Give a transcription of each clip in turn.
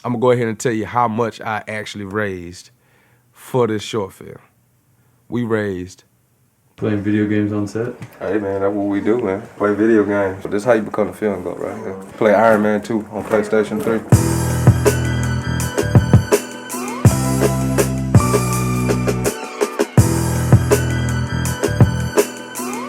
I'm gonna go ahead and tell you how much I actually raised for this short film. We raised. Playing video games on set? Hey man, that's what we do, man. Play video games. This is how you become a film buff right here. Play Iron Man 2 on PlayStation 3.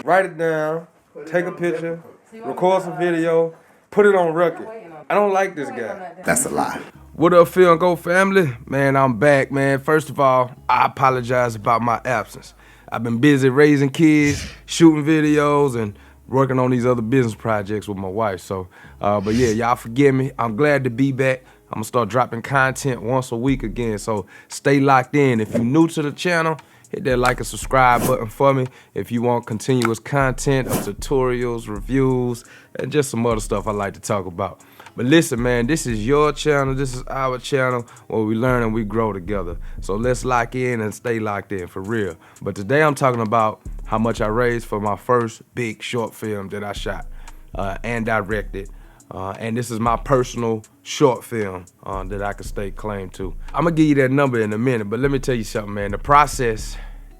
Write it down, take a picture, record some video, put it on record. I don't like this guy. That's a lie. What up, Film Go family? Man, I'm back, man. First of all, I apologize about my absence. I've been busy raising kids, shooting videos, and working on these other business projects with my wife. So, but yeah, y'all forgive me. I'm glad to be back. I'm gonna start dropping content once a week again. So stay locked in. If you're new to the channel, hit that like and subscribe button for me. If you want continuous content of tutorials, reviews, and just some other stuff I like to talk about. But listen, man, this is your channel, this is our channel where we learn and we grow together. So let's lock in and stay locked in for real. But today I'm talking about how much I raised for my first big short film that I shot and directed. And this is my personal short film that I can stake claim to. I'm gonna give you that number in a minute, but let me tell you something, man. The process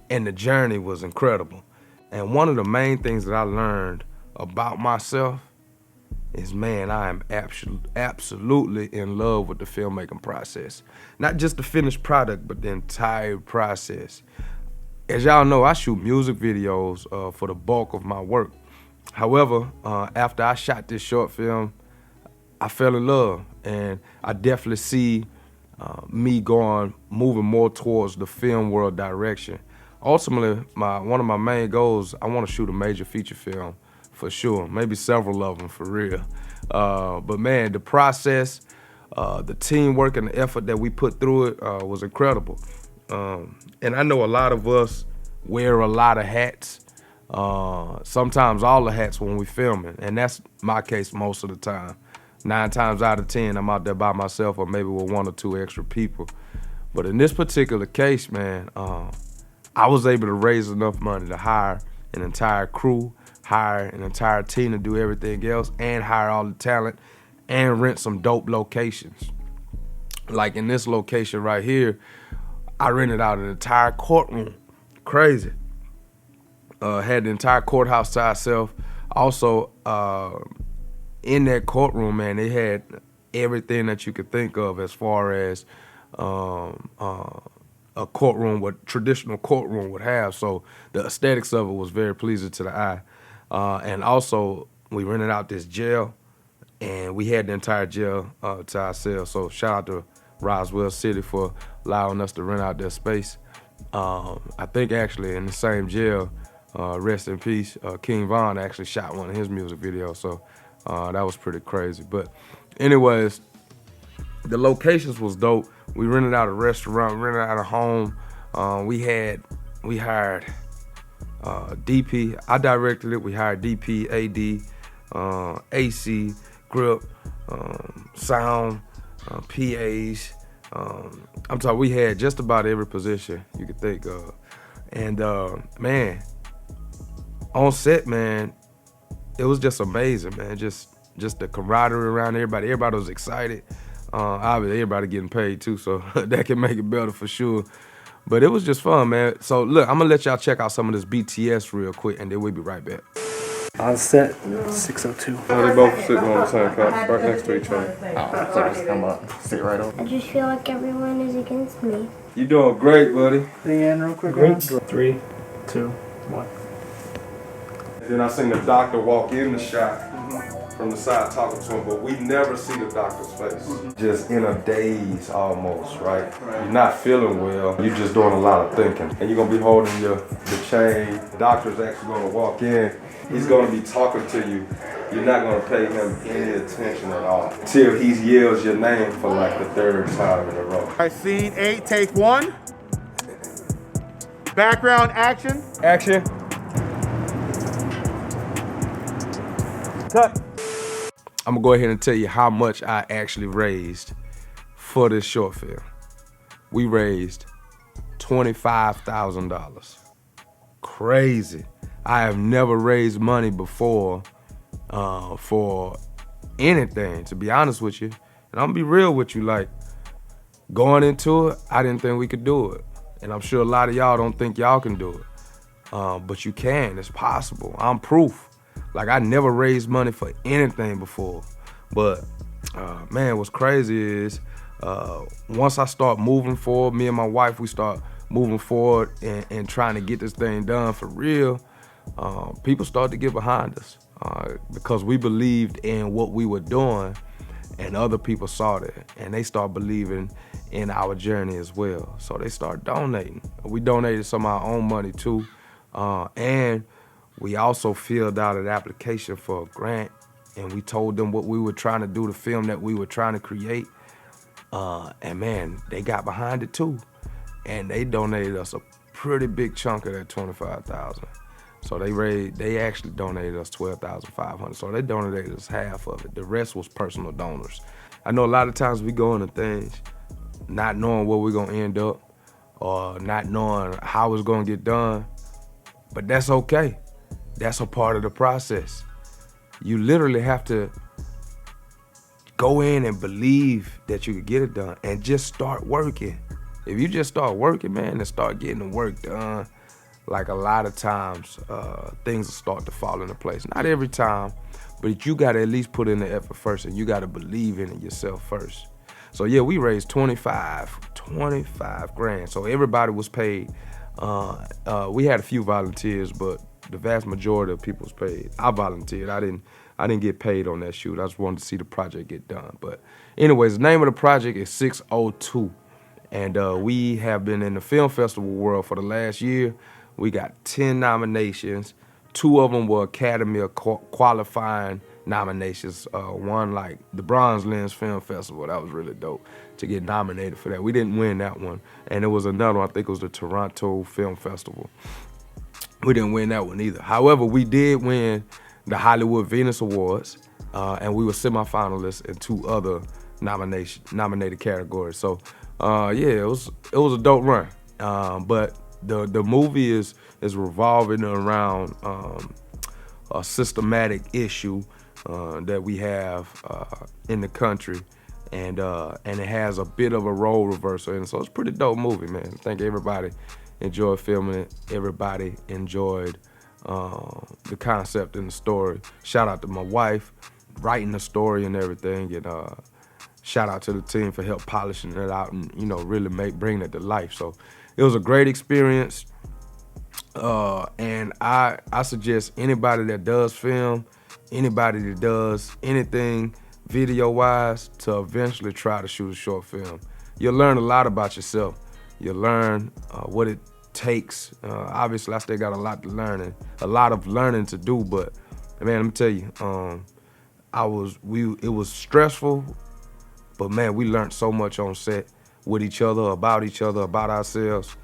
and the journey was incredible. And one of the main things that I learned about myself is, man, I am absolutely in love with the filmmaking process. Not just the finished product, but the entire process. As y'all know, I shoot music videos for the bulk of my work. However, after I shot this short film, I fell in love, and I definitely see me moving more towards the film world direction. Ultimately, one of my main goals, I want to shoot a major feature film for sure, maybe several of them for real. But man, the process, the teamwork and the effort that we put through it was incredible. And I know a lot of us wear a lot of hats, sometimes all the hats when we filming, and that's my case most of the time. 9 times out of 10, I'm out there by myself or maybe with 1 or 2 extra people. But in this particular case, man, I was able to raise enough money to hire an entire crew, hire an entire team to do everything else, and hire all the talent, and rent some dope locations. Like in this location right here, I rented out an entire courtroom. Crazy. Had the entire courthouse to ourselves. Also, in that courtroom, man, they had everything that you could think of as far as a courtroom, what traditional courtroom would have. So the aesthetics of it was very pleasing to the eye. And also, we rented out this jail, and we had the entire jail to ourselves. So shout out to Roswell City for allowing us to rent out their space. I think actually in the same jail, rest in peace, King Von actually shot one of his music videos. So that was pretty crazy. But anyways, the locations was dope. We rented out a restaurant, rented out a home. We hired DP. I directed it. We hired DP, AD, AC, grip, sound, PAs. I'm talking, we had just about every position you could think of. And man, on set, man, it was just amazing, man. Just the camaraderie around everybody. Everybody was excited. Obviously, everybody getting paid too, so that can make it better for sure. But it was just fun, man. So look, I'm gonna let y'all check out some of this BTS real quick, and then we'll be right back. On set, 602. Oh, they both sitting on the same couch, right next to each other. Oh, so just come up, sit right over. I just feel like everyone is against me. You doing great, buddy. Thing in real quick. Great. 3, 2, 1. And then I seen the doctor walk in the shot from the side talking to him, but we never see the doctor's face. Just in a daze almost, right? You're not feeling well, you're just doing a lot of thinking. And you're gonna be holding the chain. The doctor's actually gonna walk in, he's gonna be talking to you. You're not gonna pay him any attention at all till he yells your name for like the 3rd time in a row. All right, scene 8, take 1. Background action. Action. Cut. I'm gonna go ahead and tell you how much I actually raised for this short film. We raised $25,000. Crazy. I have never raised money before for anything, to be honest with you. And I'm gonna be real with you, like, going into it, I didn't think we could do it. And I'm sure a lot of y'all don't think y'all can do it. But you can, it's possible. I'm proof. Like, I never raised money for anything before. But, man, what's crazy is once I start moving forward, me and my wife, we start moving forward and trying to get this thing done for real, people start to get behind us because we believed in what we were doing, and other people saw that, and they start believing in our journey as well. So they start donating. We donated some of our own money too, and we also filled out an application for a grant, and we told them what we were trying to do, the film that we were trying to create, and man, they got behind it too, and they donated us a pretty big chunk of that $25,000. So they actually donated us $12,500. So they donated us half of it. The rest was personal donors. I know a lot of times we go into things not knowing where we're gonna end up or not knowing how it's gonna get done, but that's okay. That's a part of the process. You literally have to go in and believe that you can get it done and just start working. If you just start working, man, and start getting the work done, like a lot of times, things will start to fall into place. Not every time, but you gotta at least put in the effort first, and you gotta believe in it yourself first. So yeah, we raised 25 grand. So everybody was paid. We had a few volunteers, but the vast majority of people was paid. I volunteered. I didn't get paid on that shoot. I just wanted to see the project get done. But anyways, the name of the project is 602. And we have been in the film festival world for the last year. We got 10 nominations. 2 of them were Academy qualifying nominations. One like the Bronze Lens Film Festival. That was really dope to get nominated for that. We didn't win that one. And there was another one, I think it was the Toronto Film Festival. We didn't win that one either. However, we did win the Hollywood Venus Awards, and we were semifinalists in 2 other nominated categories. So yeah, it was a dope run. But the movie is revolving around a systematic issue that we have in the country, and it has a bit of a role reversal, and so it's a pretty dope movie, man. I think everybody enjoyed filming it. Everybody enjoyed the concept and the story. Shout out to my wife writing the story and everything, and shout out to the team for help polishing it out and really bringing it to life. So it was a great experience, and I suggest anybody that does film, anybody that does anything video-wise, to eventually try to shoot a short film. You'll learn a lot about yourself. You'll learn what it takes. Obviously, I still got a lot of learning to do, but man, let me tell you, it was stressful, but man, we learned so much on set with each other, about ourselves.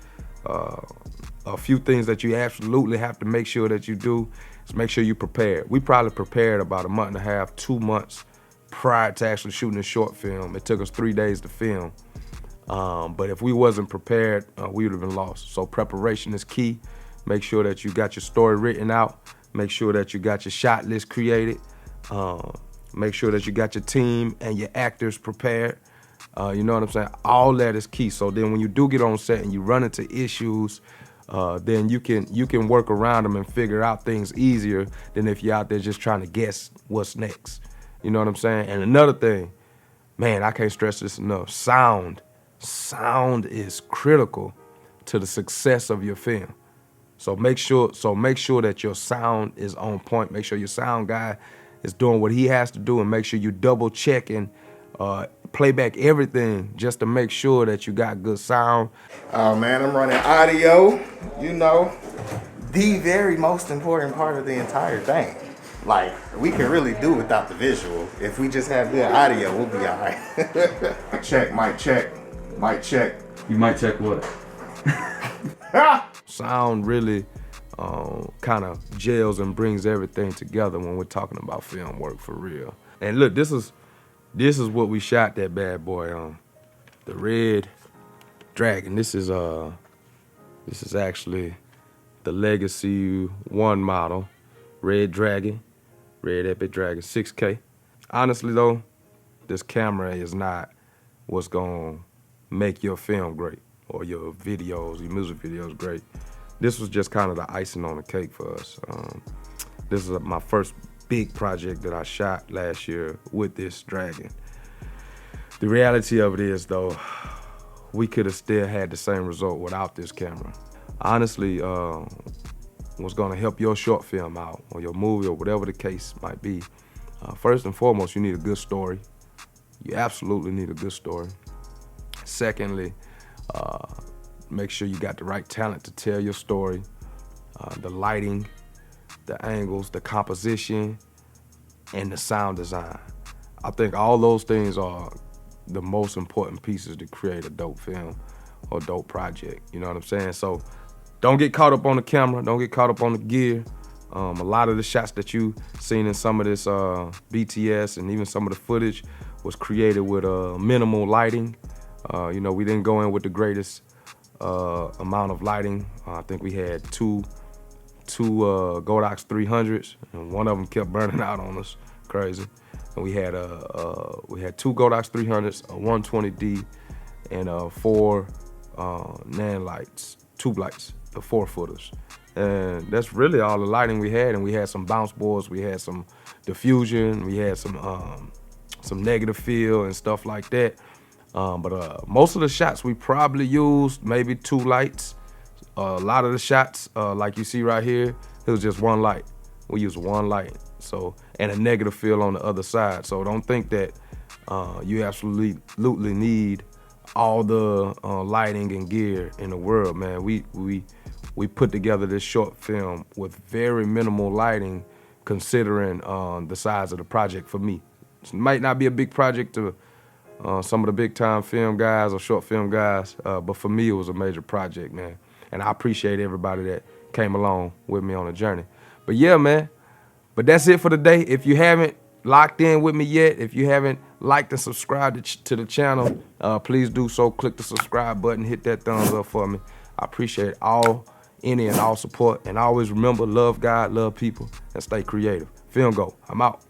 A few things that you absolutely have to make sure that you do is make sure you're prepared. We probably prepared about a month and a half, 2 months prior to actually shooting a short film. It took us 3 days to film. But if we wasn't prepared, we would have been lost. So preparation is key. Make sure that you got your story written out. Make sure that you got your shot list created. Make sure that you got your team and your actors prepared. You know what I'm saying? All that is key. So then when you do get on set and you run into issues, then you can work around them and figure out things easier than if you're out there just trying to guess what's next. You know what I'm saying? And another thing, man, I can't stress this enough. Sound is critical to the success of your film. So make sure that your sound is on point. Make sure your sound guy is doing what he has to do, and make sure you double check and play back everything just to make sure that you got good sound. Oh man, I'm running audio, the very most important part of the entire thing. Like, we can really do without the visual. If we just have good audio, we'll be all right. Check, mic check, mic check. You might check what? Sound really kind of gels and brings everything together when we're talking about film work for real. And look, this is what we shot that bad boy on, the Red Dragon. This is actually the Legacy 1 model, Red Dragon, Red Epic Dragon 6K. Honestly though, this camera is not what's gonna make your film great or your videos, your music videos great. This was just kind of the icing on the cake for us. This is my first big project that I shot last year with this Dragon. The reality of it is, though, we could have still had the same result without this camera. Honestly, what's gonna help your short film out, or your movie, or whatever the case might be, first and foremost, you need a good story. You absolutely need a good story. Secondly, make sure you got the right talent to tell your story, the lighting, the angles, the composition, and the sound design. I think all those things are the most important pieces to create a dope film or dope project, you know what I'm saying? So don't get caught up on the camera, don't get caught up on the gear. A lot of the shots that you seen in some of this BTS and even some of the footage was created with minimal lighting. You know, we didn't go in with the greatest amount of lighting. I think we had two Godox 300s, and one of them kept burning out on us, crazy. And we had two Godox 300s, a 120D, and 4 NAND lights, tube lights, the 4-footers. And that's really all the lighting we had. And we had some bounce boards, we had some diffusion, we had some negative fill and stuff like that. But most of the shots we probably used maybe 2 lights. A lot of the shots, like you see right here, it was just 1 light. We used 1 light, so, and a negative fill on the other side. So don't think that you absolutely need all the lighting and gear in the world, man. We put together this short film with very minimal lighting, considering the size of the project for me. It might not be a big project to some of the big time film guys or short film guys, but for me it was a major project, man. And I appreciate everybody that came along with me on the journey. But yeah, man, but that's it for today. If you haven't locked in with me yet, if you haven't liked and subscribed to the channel, please do so. Click the subscribe button, hit that thumbs up for me. I appreciate any and all support. And always remember, love God, love people, and stay creative. Film Go, I'm out.